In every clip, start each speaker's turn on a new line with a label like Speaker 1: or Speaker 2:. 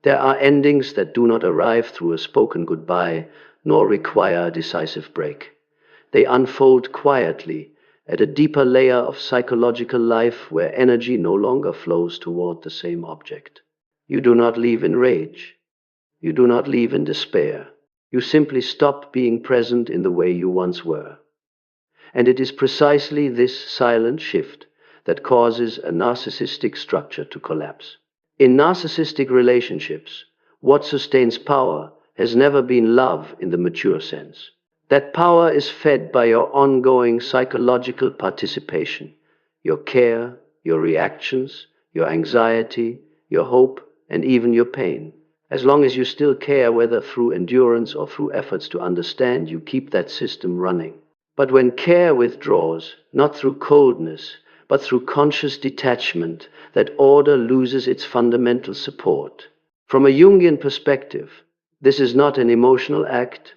Speaker 1: There are endings that do not arrive through a spoken goodbye, nor require a decisive break. They unfold quietly at a deeper layer of psychological life where energy no longer flows toward the same object. You do not leave in rage. You do not leave in despair. You simply stop being present in the way you once were. And it is precisely this silent shift that causes a narcissistic structure to collapse. In narcissistic relationships, what sustains power has never been love in the mature sense. That power is fed by your ongoing psychological participation, your care, your reactions, your anxiety, your hope, and even your pain. As long as you still care, whether through endurance or through efforts to understand, you keep that system running. But when care withdraws, not through coldness, but through conscious detachment, that order loses its fundamental support. From a Jungian perspective, this is not an emotional act,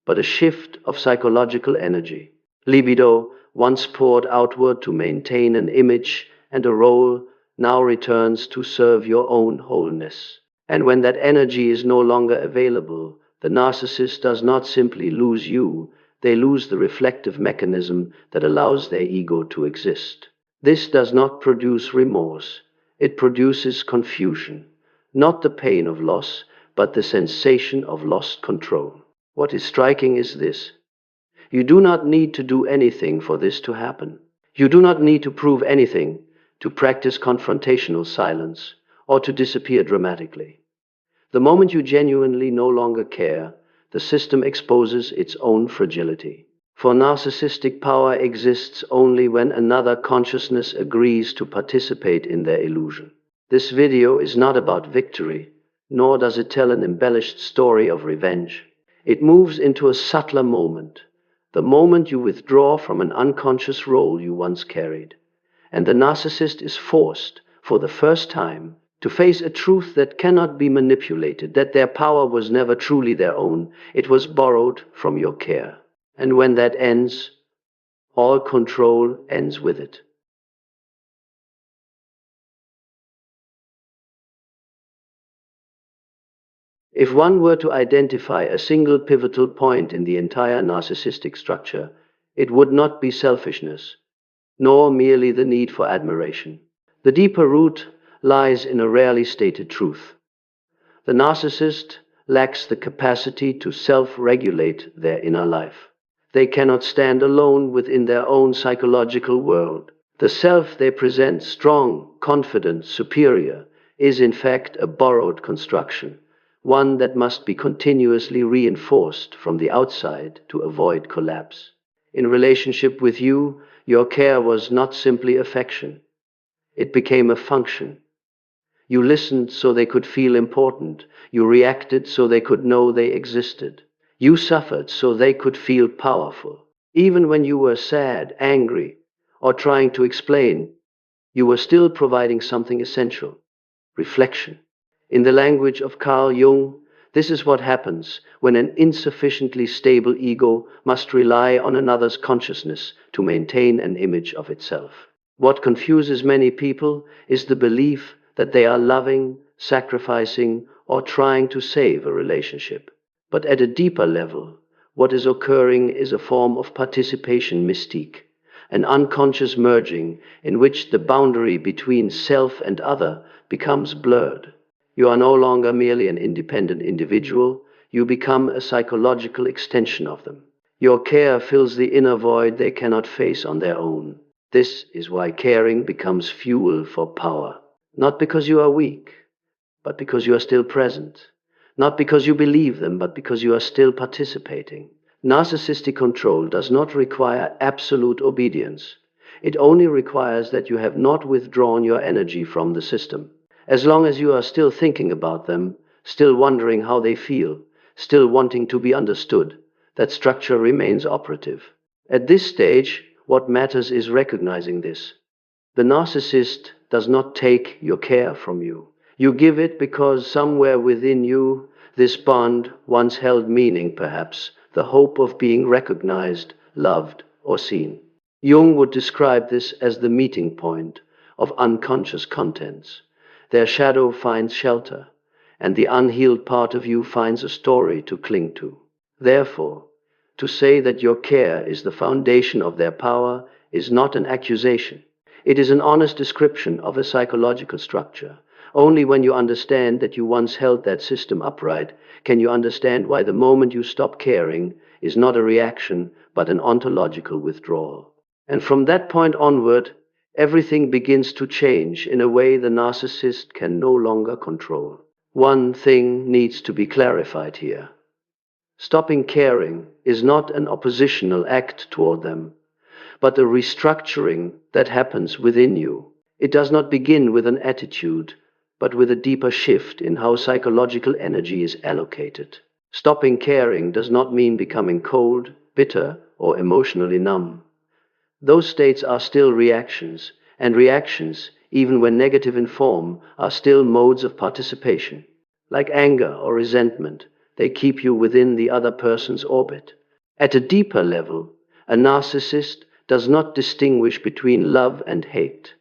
Speaker 1: but a shift of psychological energy. Libido, once poured outward to maintain an image and a role, now returns to serve your own wholeness. And when that energy is no longer available, the narcissist does not simply lose you, they lose the reflective mechanism that allows their ego to exist. This does not produce remorse, it produces confusion, not the pain of loss, but the sensation of lost control. What is striking is this: you do not need to do anything for this to happen. You do not need to prove anything, to practice confrontational silence, or to disappear dramatically. The moment you genuinely no longer care, the system exposes its own fragility. For narcissistic power exists only when another consciousness agrees to participate in their illusion. This video is not about victory, nor does it tell an embellished story of revenge. It moves into a subtler moment, the moment you withdraw from an unconscious role you once carried. And the narcissist is forced, for the first time, to face a truth that cannot be manipulated, that their power was never truly their own, it was borrowed from your care. And when that ends, all control ends with it. If one were to identify a single pivotal point in the entire narcissistic structure, it would not be selfishness, nor merely the need for admiration. The deeper root lies in a rarely stated truth. The narcissist lacks the capacity to self-regulate their inner life. They cannot stand alone within their own psychological world. The self they present, strong, confident, superior, is in fact a borrowed construction, one that must be continuously reinforced from the outside to avoid collapse. In relationship with you, your care was not simply affection. It became a function. You listened so they could feel important. You reacted so they could know they existed. You suffered so they could feel powerful. Even when you were sad, angry, or trying to explain, you were still providing something essential: reflection. In the language of Carl Jung, this is what happens when an insufficiently stable ego must rely on another's consciousness to maintain an image of itself. What confuses many people is the belief that they are loving, sacrificing, or trying to save a relationship. But at a deeper level, what is occurring is a form of participation mystique, an unconscious merging in which the boundary between self and other becomes blurred. You are no longer merely an independent individual, you become a psychological extension of them. Your care fills the inner void they cannot face on their own. This is why caring becomes fuel for power. Not because you are weak, but because you are still present. Not because you believe them, but because you are still participating. Narcissistic control does not require absolute obedience. It only requires that you have not withdrawn your energy from the system. As long as you are still thinking about them, still wondering how they feel, still wanting to be understood, that structure remains operative. At this stage, what matters is recognizing this. The narcissist does not take your care from you. You give it because somewhere within you, this bond once held meaning, perhaps, the hope of being recognized, loved, or seen. Jung would describe this as the meeting point of unconscious contents. Their shadow finds shelter, and the unhealed part of you finds a story to cling to. Therefore, to say that your care is the foundation of their power is not an accusation. It is an honest description of a psychological structure. Only when you understand that you once held that system upright can you understand why the moment you stop caring is not a reaction but an ontological withdrawal. And from that point onward, everything begins to change in a way the narcissist can no longer control. One thing needs to be clarified here. Stopping caring is not an oppositional act toward them, but a restructuring that happens within you. It does not begin with an attitude, but with a deeper shift in how psychological energy is allocated. Stopping caring does not mean becoming cold, bitter, or emotionally numb. Those states are still reactions, and reactions, even when negative in form, are still modes of participation. Like anger or resentment, they keep you within the other person's orbit. At a deeper level, a narcissist does not distinguish between love and hate.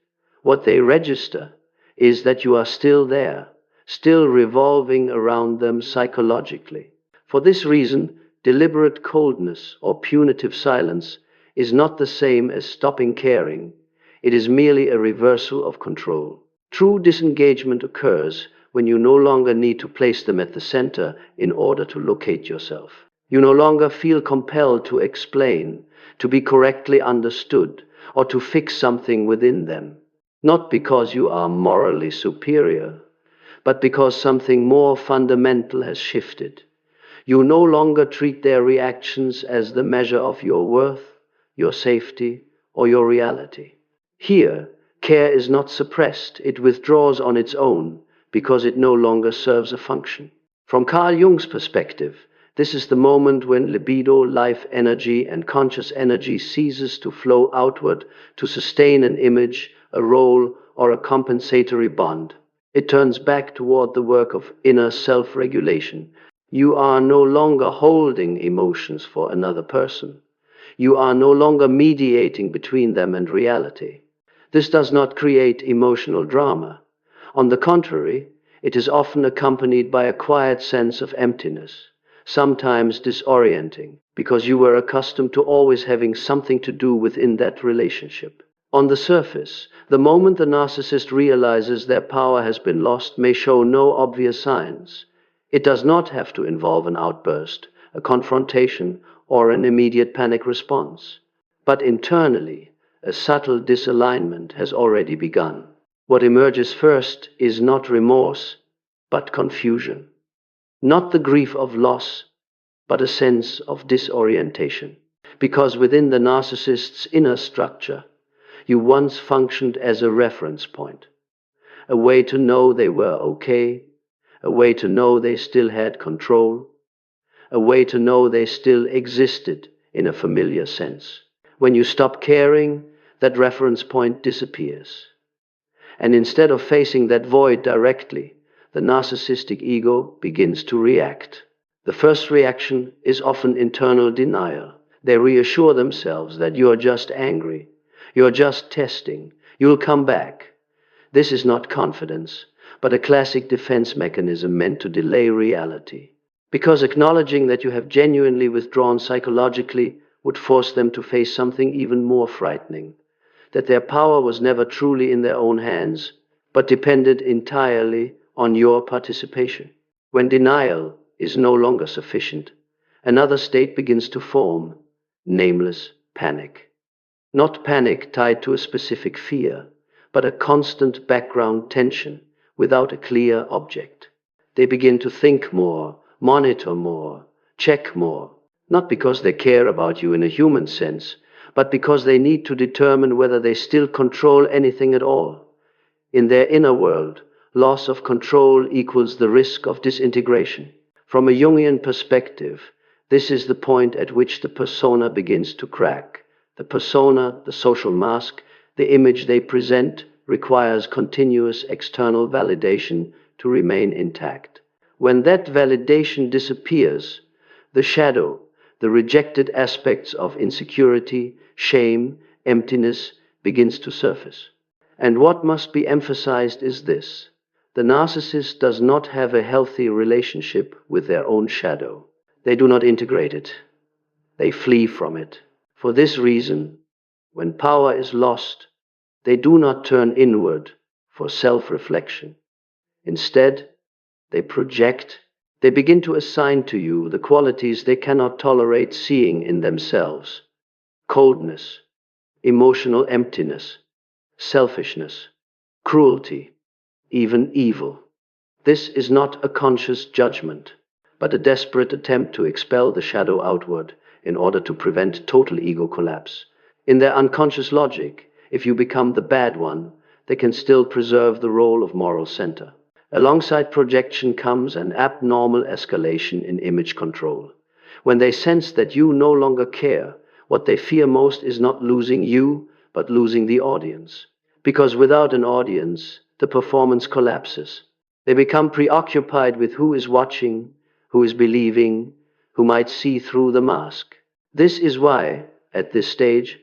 Speaker 1: What they register is that you are still there, still revolving around them psychologically. For this reason, deliberate coldness or punitive silence is not the same as stopping caring. It is merely a reversal of control. True disengagement occurs when you no longer need to place them at the center in order to locate yourself. You no longer feel compelled to explain, to be correctly understood, or to fix something within them. Not because you are morally superior, but because something more fundamental has shifted. You no longer treat their reactions as the measure of your worth, your safety, or your reality. Here, care is not suppressed, it withdraws on its own because it no longer serves a function. From Carl Jung's perspective, this is the moment when libido, life energy, and conscious energy ceases to flow outward to sustain an image, a role, or a compensatory bond. It turns back toward the work of inner self-regulation. You are no longer holding emotions for another person. You are no longer mediating between them and reality. This does not create emotional drama. On the contrary, it is often accompanied by a quiet sense of emptiness, sometimes disorienting, because you were accustomed to always having something to do within that relationship. On the surface, the moment the narcissist realizes their power has been lost may show no obvious signs. It does not have to involve an outburst, a confrontation, or an immediate panic response. But internally, a subtle disalignment has already begun. What emerges first is not remorse, but confusion. Not the grief of loss, but a sense of disorientation. Because within the narcissist's inner structure, you once functioned as a reference point, a way to know they were okay, a way to know they still had control, a way to know they still existed in a familiar sense. When you stop caring, that reference point disappears. And instead of facing that void directly, the narcissistic ego begins to react. The first reaction is often internal denial. They reassure themselves that you are just angry, you're just testing, you'll come back. This is not confidence, but a classic defense mechanism meant to delay reality. Because acknowledging that you have genuinely withdrawn psychologically would force them to face something even more frightening, that their power was never truly in their own hands, but depended entirely on your participation. When denial is no longer sufficient, another state begins to form, nameless panic. Not panic tied to a specific fear, but a constant background tension without a clear object. They begin to think more, monitor more, check more, not because they care about you in a human sense, but because they need to determine whether they still control anything at all. In their inner world, loss of control equals the risk of disintegration. From a Jungian perspective, this is the point at which the persona begins to crack. The persona, the social mask, the image they present, requires continuous external validation to remain intact. When that validation disappears, the shadow, the rejected aspects of insecurity, shame, emptiness begins to surface. And what must be emphasized is this: The narcissist does not have a healthy relationship with their own shadow. They do not integrate it. They flee from it. For this reason, when power is lost, they do not turn inward for self-reflection. Instead, they project. They begin to assign to you the qualities they cannot tolerate seeing in themselves: coldness, emotional emptiness, selfishness, cruelty, even evil. This is not a conscious judgment, but a desperate attempt to expel the shadow outward in order to prevent total ego collapse. In their unconscious logic, if you become the bad one, they can still preserve the role of moral center. Alongside projection comes an abnormal escalation in image control. When they sense that you no longer care, what they fear most is not losing you, but losing the audience. Because without an audience, the performance collapses. They become preoccupied with who is watching, who is believing, who might see through the mask. This is why, at this stage,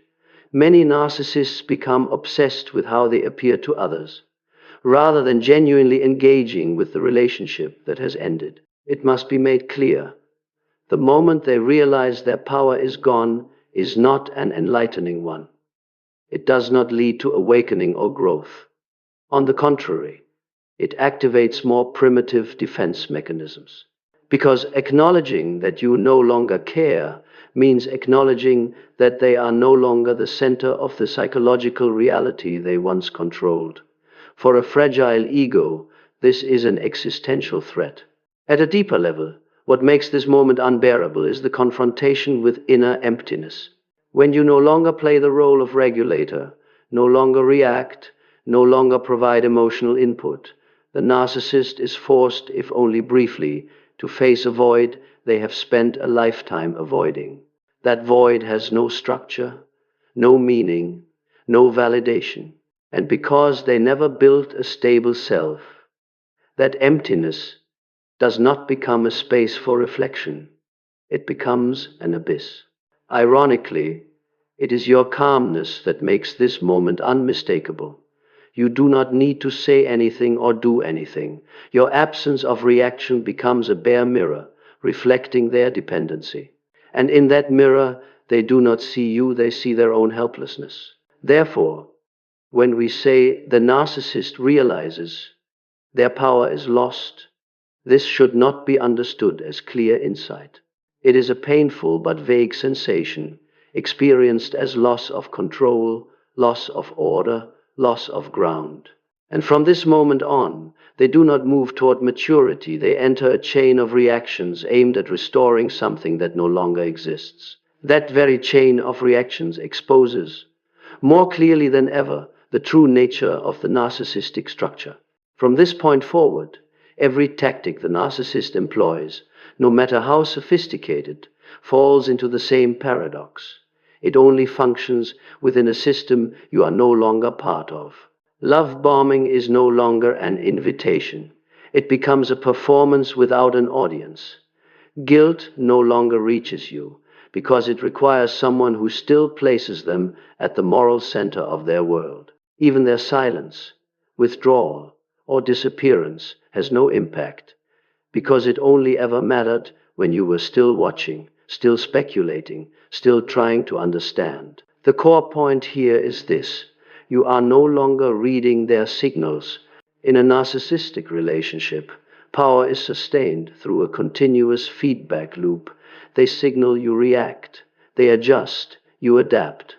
Speaker 1: many narcissists become obsessed with how they appear to others, rather than genuinely engaging with the relationship that has ended. It must be made clear: the moment they realize their power is gone is not an enlightening one. It does not lead to awakening or growth. On the contrary, it activates more primitive defense mechanisms. Because acknowledging that you no longer care means acknowledging that they are no longer the center of the psychological reality they once controlled. For a fragile ego, this is an existential threat. At a deeper level, what makes this moment unbearable is the confrontation with inner emptiness. When you no longer play the role of regulator, no longer react, no longer provide emotional input, the narcissist is forced, if only briefly, to face a void they have spent a lifetime avoiding. That void has no structure, no meaning, no validation. And because they never built a stable self, that emptiness does not become a space for reflection. It becomes an abyss. Ironically, it is your calmness that makes this moment unmistakable. You do not need to say anything or do anything. Your absence of reaction becomes a bare mirror, reflecting their dependency. And in that mirror, they do not see you, they see their own helplessness. Therefore, when we say the narcissist realizes their power is lost, this should not be understood as clear insight. It is a painful but vague sensation, experienced as loss of control, loss of order, loss of ground. And from this moment on, they do not move toward maturity. They enter a chain of reactions aimed at restoring something that no longer exists. That very chain of reactions exposes, more clearly than ever, the true nature of the narcissistic structure. From this point forward, every tactic the narcissist employs, no matter how sophisticated, falls into the same paradox. It only functions within a system you are no longer part of. Love bombing is no longer an invitation. It becomes a performance without an audience. Guilt no longer reaches you, because it requires someone who still places them at the moral center of their world. Even their silence, withdrawal, or disappearance has no impact, because it only ever mattered when you were still watching, still speculating, still trying to understand. The core point here is this: you are no longer reading their signals. In a narcissistic relationship, power is sustained through a continuous feedback loop. They signal, you react. They adjust, you adapt.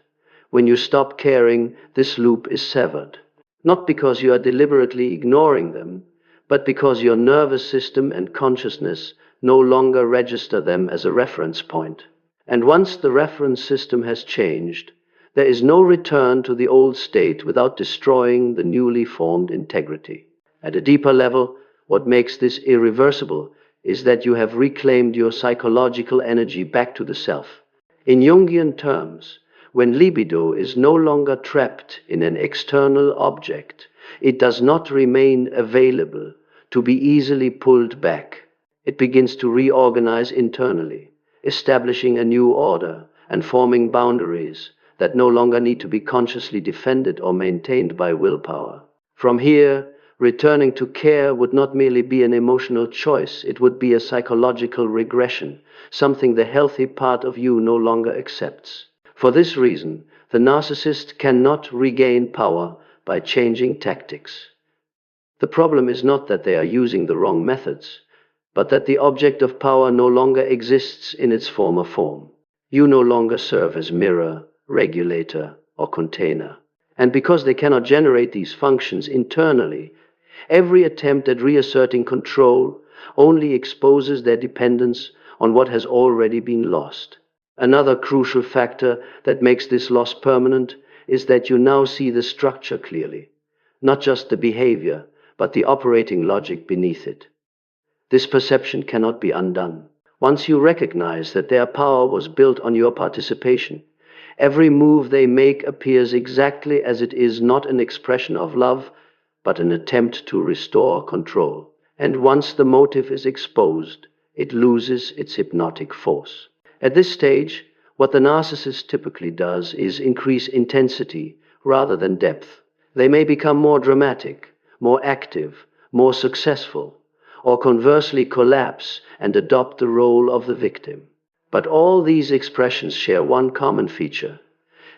Speaker 1: When you stop caring, this loop is severed. Not because you are deliberately ignoring them, but because your nervous system and consciousness no longer register them as a reference point. And once the reference system has changed, there is no return to the old state without destroying the newly formed integrity. At a deeper level, what makes this irreversible is that you have reclaimed your psychological energy back to the self. In Jungian terms, when libido is no longer trapped in an external object, it does not remain available to be easily pulled back. It begins to reorganize internally, establishing a new order and forming boundaries that no longer need to be consciously defended or maintained by willpower. From here, Returning to care would not merely be an emotional choice, it would be a psychological regression, something the healthy part of you no longer accepts. For this reason, the narcissist cannot regain power by changing tactics. The problem is not that they are using the wrong methods, but that the object of power no longer exists in its former form. You no longer serve as mirror, regulator, or container. And because they cannot generate these functions internally, every attempt at reasserting control only exposes their dependence on what has already been lost. Another crucial factor that makes this loss permanent is that you now see the structure clearly, not just the behavior, but the operating logic beneath it. This perception cannot be undone. Once you recognize that their power was built on your participation, every move they make appears exactly as it is, not an expression of love, but an attempt to restore control. And once the motive is exposed, it loses its hypnotic force. At this stage, what the narcissist typically does is increase intensity rather than depth. They may become more dramatic, more active, more successful, or conversely collapse and adopt the role of the victim. But all these expressions share one common feature.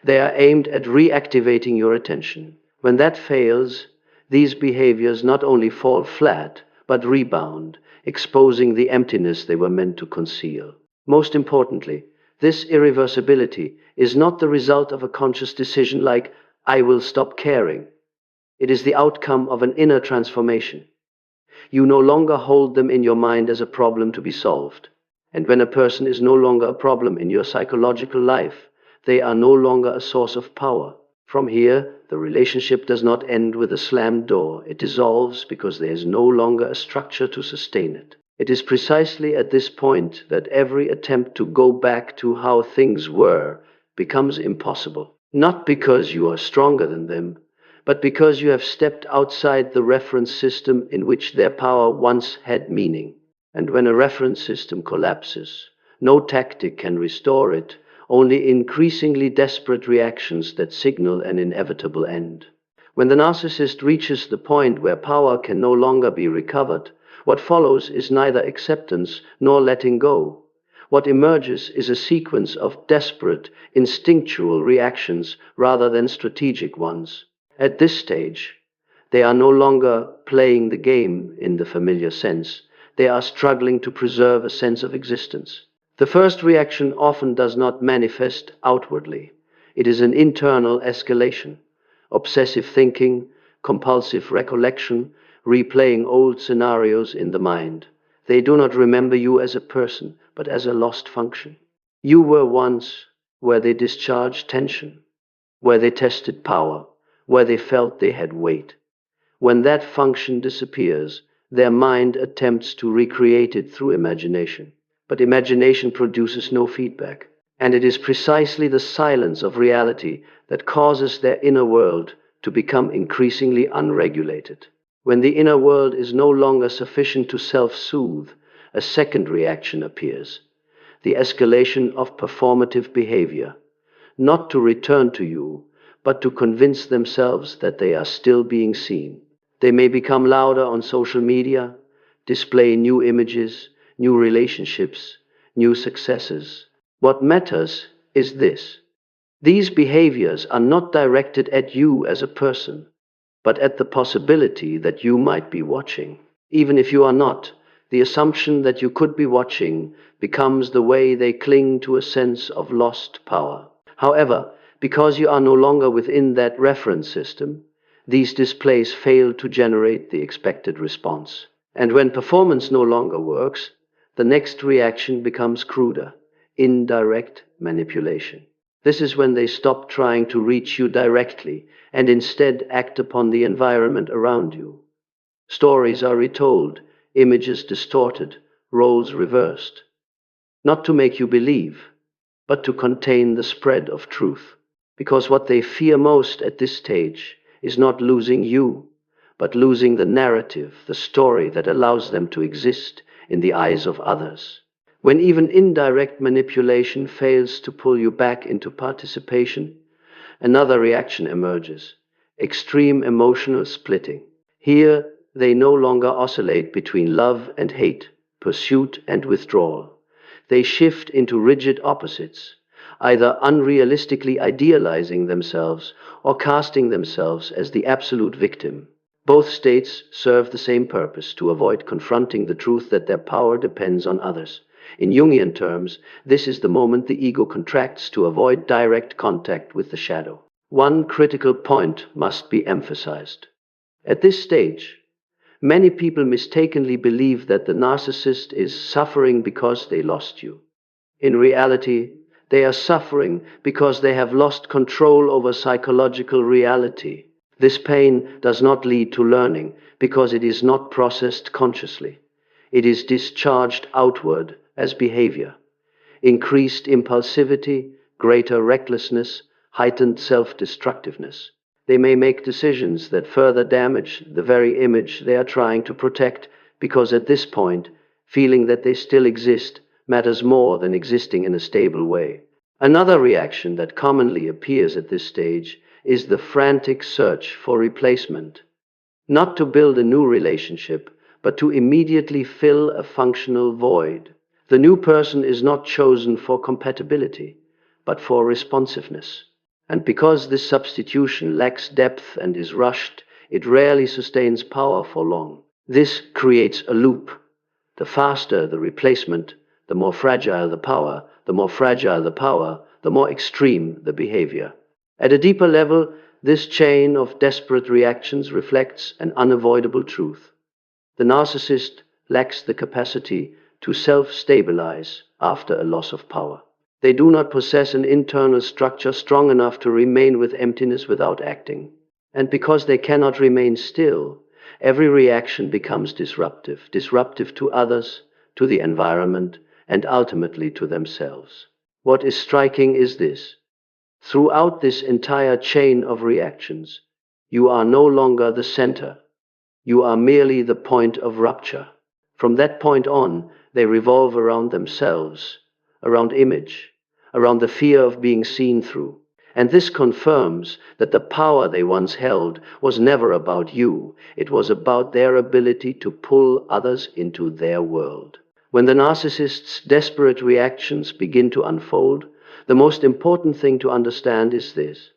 Speaker 1: They are aimed at reactivating your attention. When that fails, these behaviors not only fall flat, but rebound, exposing the emptiness they were meant to conceal. Most importantly, this irreversibility is not the result of a conscious decision like, "I will stop caring." It is the outcome of an inner transformation. You no longer hold them in your mind as a problem to be solved. And when a person is no longer a problem in your psychological life, they are no longer a source of power. From here, the relationship does not end with a slammed door. It dissolves because there is no longer a structure to sustain it. It is precisely at this point that every attempt to go back to how things were becomes impossible. Not because you are stronger than them, but because you have stepped outside the reference system in which their power once had meaning. And when a reference system collapses, no tactic can restore it, only increasingly desperate reactions that signal an inevitable end. When the narcissist reaches the point where power can no longer be recovered, what follows is neither acceptance nor letting go. What emerges is a sequence of desperate, instinctual reactions rather than strategic ones. At this stage, they are no longer playing the game in the familiar sense. They are struggling to preserve a sense of existence. The first reaction often does not manifest outwardly. It is an internal escalation. Obsessive thinking, compulsive recollection, replaying old scenarios in the mind. They do not remember you as a person, but as a lost function. You were once where they discharged tension, where they tested power, where they felt they had weight. When that function disappears, their mind attempts to recreate it through imagination. But imagination produces no feedback. And it is precisely the silence of reality that causes their inner world to become increasingly unregulated. When the inner world is no longer sufficient to self-soothe, a second reaction appears, the escalation of performative behavior, not to return to you, but to convince themselves that they are still being seen. They may become louder on social media, display new images, new relationships, new successes. What matters is this. These behaviors are not directed at you as a person, but at the possibility that you might be watching. Even if you are not, the assumption that you could be watching becomes the way they cling to a sense of lost power. However, because you are no longer within that reference system, these displays fail to generate the expected response. And when performance no longer works, the next reaction becomes cruder, indirect manipulation. This is when they stop trying to reach you directly and instead act upon the environment around you. Stories are retold, images distorted, roles reversed. Not to make you believe, but to contain the spread of truth. Because what they fear most at this stage is not losing you, but losing the narrative, the story that allows them to exist in the eyes of others. When even indirect manipulation fails to pull you back into participation, another reaction emerges, extreme emotional splitting. Here, they no longer oscillate between love and hate, pursuit and withdrawal. They shift into rigid opposites, either unrealistically idealizing themselves or casting themselves as the absolute victim. Both states serve the same purpose: to avoid confronting the truth that their power depends on others. In Jungian terms, this is the moment the ego contracts to avoid direct contact with the shadow. One critical point must be emphasized. At this stage, many people mistakenly believe that the narcissist is suffering because they lost you. In reality, they are suffering because they have lost control over psychological reality. This pain does not lead to learning because it is not processed consciously. It is discharged outward as behavior. Increased impulsivity, greater recklessness, heightened self-destructiveness. They may make decisions that further damage the very image they are trying to protect, because at this point, feeling that they still exist matters more than existing in a stable way. Another reaction that commonly appears at this stage is the frantic search for replacement. Not to build a new relationship, but to immediately fill a functional void. The new person is not chosen for compatibility, but for responsiveness. And because this substitution lacks depth and is rushed, it rarely sustains power for long. This creates a loop. The faster the replacement, the more fragile the power, the more fragile the power, the more extreme the behavior. At a deeper level, this chain of desperate reactions reflects an unavoidable truth. The narcissist lacks the capacity to self-stabilize after a loss of power. They do not possess an internal structure strong enough to remain with emptiness without acting. And because they cannot remain still, every reaction becomes disruptive to others, to the environment, and ultimately to themselves. What is striking is this: throughout this entire chain of reactions, you are no longer the center. You are merely the point of rupture. From that point on, they revolve around themselves, around image, around the fear of being seen through. And this confirms that the power they once held was never about you. It was about their ability to pull others into their world. When the narcissist's desperate reactions begin to unfold, the most important thing to understand is this: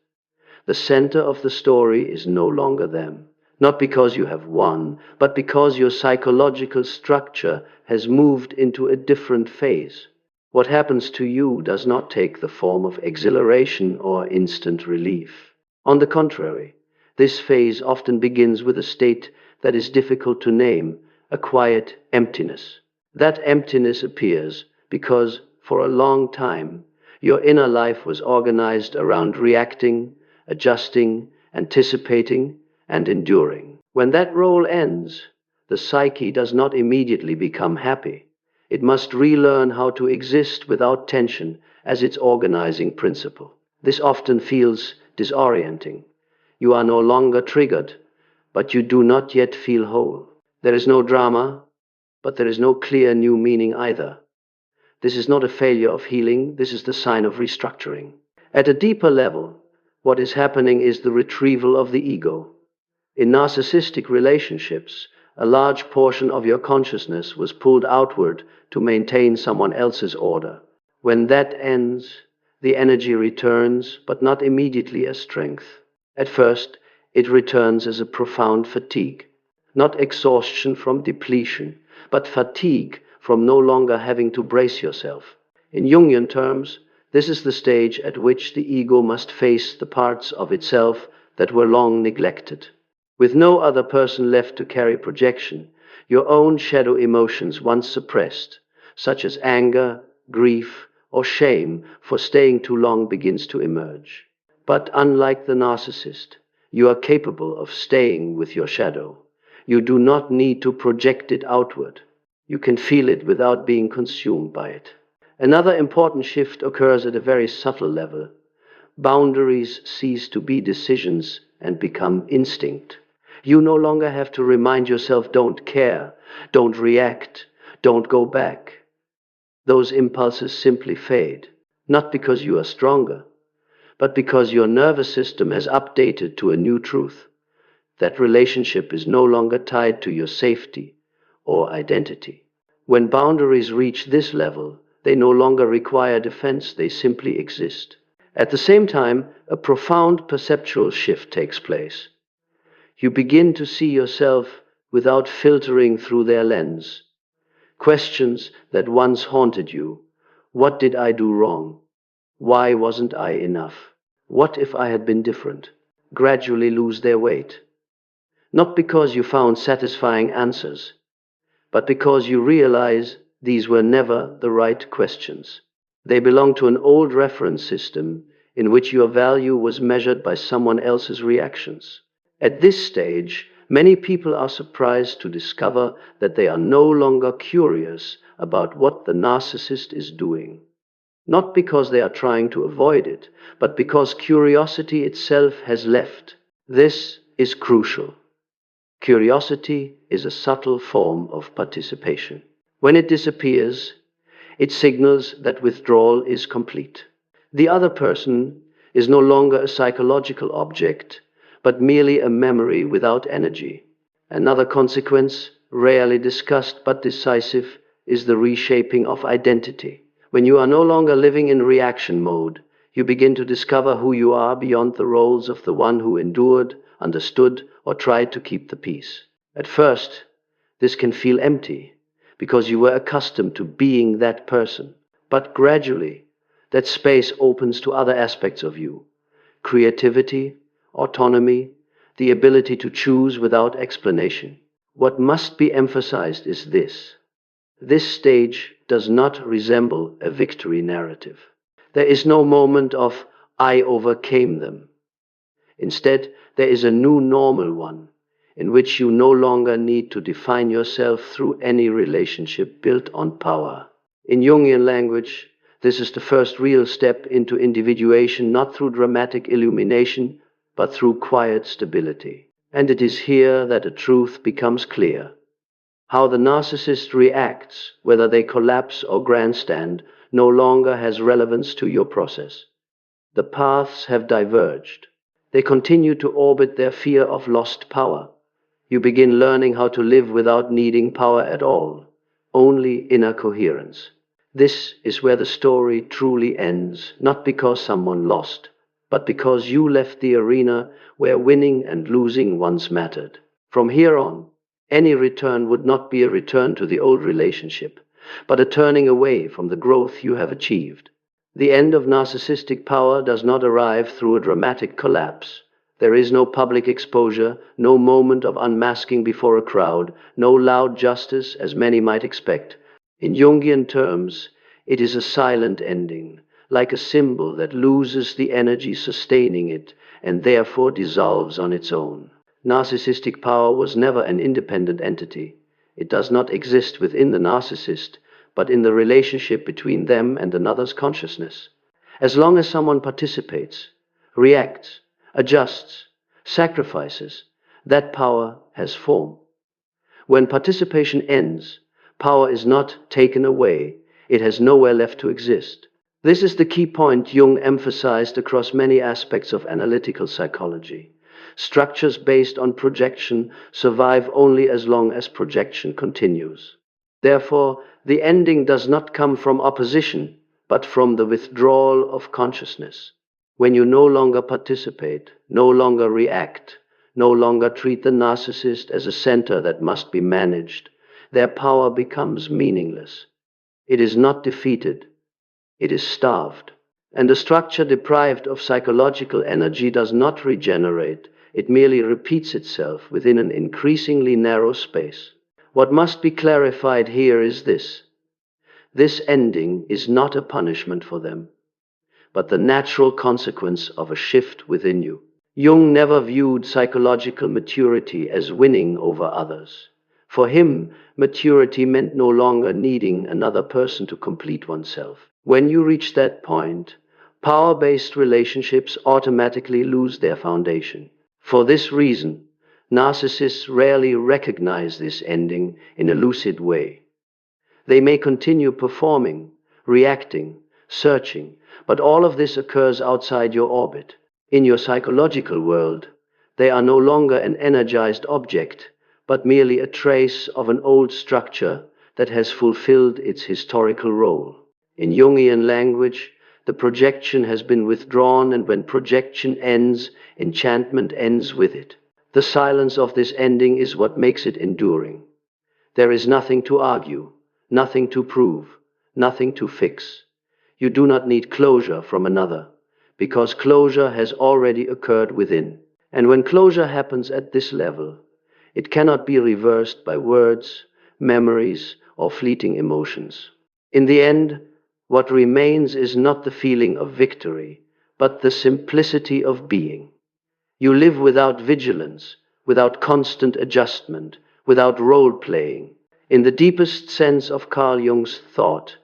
Speaker 1: the center of the story is no longer them. Not because you have won, but because your psychological structure has moved into a different phase. What happens to you does not take the form of exhilaration or instant relief. On the contrary, this phase often begins with a state that is difficult to name, a quiet emptiness. That emptiness appears because, for a long time, your inner life was organized around reacting, adjusting, anticipating, and enduring. When that role ends, the psyche does not immediately become happy. It must relearn how to exist without tension as its organizing principle. This often feels disorienting. You are no longer triggered, but you do not yet feel whole. There is no drama, but there is no clear new meaning either. This is not a failure of healing, this is the sign of restructuring. At a deeper level, what is happening is the retrieval of the ego. In narcissistic relationships, a large portion of your consciousness was pulled outward to maintain someone else's order. When that ends, the energy returns, but not immediately as strength. At first, it returns as a profound fatigue, not exhaustion from depletion, but fatigue from no longer having to brace yourself. In Jungian terms, this is the stage at which the ego must face the parts of itself that were long neglected. With no other person left to carry projection, your own shadow emotions once suppressed, such as anger, grief, or shame for staying too long, begins to emerge. But unlike the narcissist, you are capable of staying with your shadow. You do not need to project it outward. You can feel it without being consumed by it. Another important shift occurs at a very subtle level. Boundaries cease to be decisions and become instinct. You no longer have to remind yourself, don't care, don't react, don't go back. Those impulses simply fade, not because you are stronger, but because your nervous system has updated to a new truth. That relationship is no longer tied to your safety or identity. When boundaries reach this level, they no longer require defense, they simply exist. At the same time, a profound perceptual shift takes place. You begin to see yourself without filtering through their lens. Questions that once haunted you: what did I do wrong? Why wasn't I enough? What if I had been different? Gradually lose their weight. Not because you found satisfying answers, but because you realize these were never the right questions. They belong to an old reference system in which your value was measured by someone else's reactions. At this stage, many people are surprised to discover that they are no longer curious about what the narcissist is doing. Not because they are trying to avoid it, but because curiosity itself has left. This is crucial. Curiosity is a subtle form of participation. When it disappears, it signals that withdrawal is complete. The other person is no longer a psychological object, but merely a memory without energy. Another consequence, rarely discussed but decisive, is the reshaping of identity. When you are no longer living in reaction mode, you begin to discover who you are beyond the roles of the one who endured, understood, or tried to keep the peace. At first, this can feel empty, because you were accustomed to being that person. But gradually, that space opens to other aspects of you: creativity, autonomy, the ability to choose without explanation. What must be emphasized is this: this stage does not resemble a victory narrative. There is no moment of "I overcame them." Instead, there is a new normal one, in which you no longer need to define yourself through any relationship built on power. In Jungian language, this is the first real step into individuation, not through dramatic illumination, but through quiet stability. And it is here that a truth becomes clear. How the narcissist reacts, whether they collapse or grandstand, no longer has relevance to your process. The paths have diverged. They continue to orbit their fear of lost power. You begin learning how to live without needing power at all, only inner coherence. This is where the story truly ends, not because someone lost, but because you left the arena where winning and losing once mattered. From here on, any return would not be a return to the old relationship, but a turning away from the growth you have achieved. The end of narcissistic power does not arrive through a dramatic collapse. There is no public exposure, no moment of unmasking before a crowd, no loud justice, as many might expect. In Jungian terms, it is a silent ending, like a symbol that loses the energy sustaining it and therefore dissolves on its own. Narcissistic power was never an independent entity. It does not exist within the narcissist, but in the relationship between them and another's consciousness. As long as someone participates, reacts, adjusts, sacrifices, that power has form. When participation ends, power is not taken away, it has nowhere left to exist. This is the key point Jung emphasized across many aspects of analytical psychology. Structures based on projection survive only as long as projection continues. Therefore, the ending does not come from opposition, but from the withdrawal of consciousness. When you no longer participate, no longer react, no longer treat the narcissist as a center that must be managed, their power becomes meaningless. It is not defeated, it is starved. And a structure deprived of psychological energy does not regenerate, it merely repeats itself within an increasingly narrow space. What must be clarified here is this: this ending is not a punishment for them, but the natural consequence of a shift within you. Jung never viewed psychological maturity as winning over others. For him, maturity meant no longer needing another person to complete oneself. When you reach that point, power-based relationships automatically lose their foundation. For this reason, narcissists rarely recognize this ending in a lucid way. They may continue performing, reacting, searching, but all of this occurs outside your orbit. In your psychological world, They are no longer an energized object, but merely a trace of an old structure that has fulfilled its historical role. In Jungian language, the projection has been withdrawn, and when projection ends, enchantment ends with it. The silence of this ending is what makes it enduring. There is nothing to argue, nothing to prove, nothing to fix. You do not need closure from another, because closure has already occurred within. And when closure happens at this level, it cannot be reversed by words, memories, or fleeting emotions. In the end, what remains is not the feeling of victory, but the simplicity of being. You live without vigilance, without constant adjustment, without role-playing. In the deepest sense of Carl Jung's thought,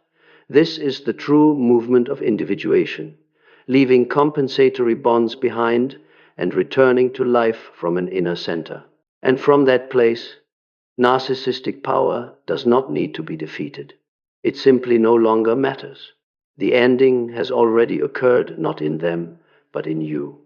Speaker 1: this is the true movement of individuation, leaving compensatory bonds behind and returning to life from an inner center. And from that place, narcissistic power does not need to be defeated. It simply no longer matters. The ending has already occurred, not in them, but in you.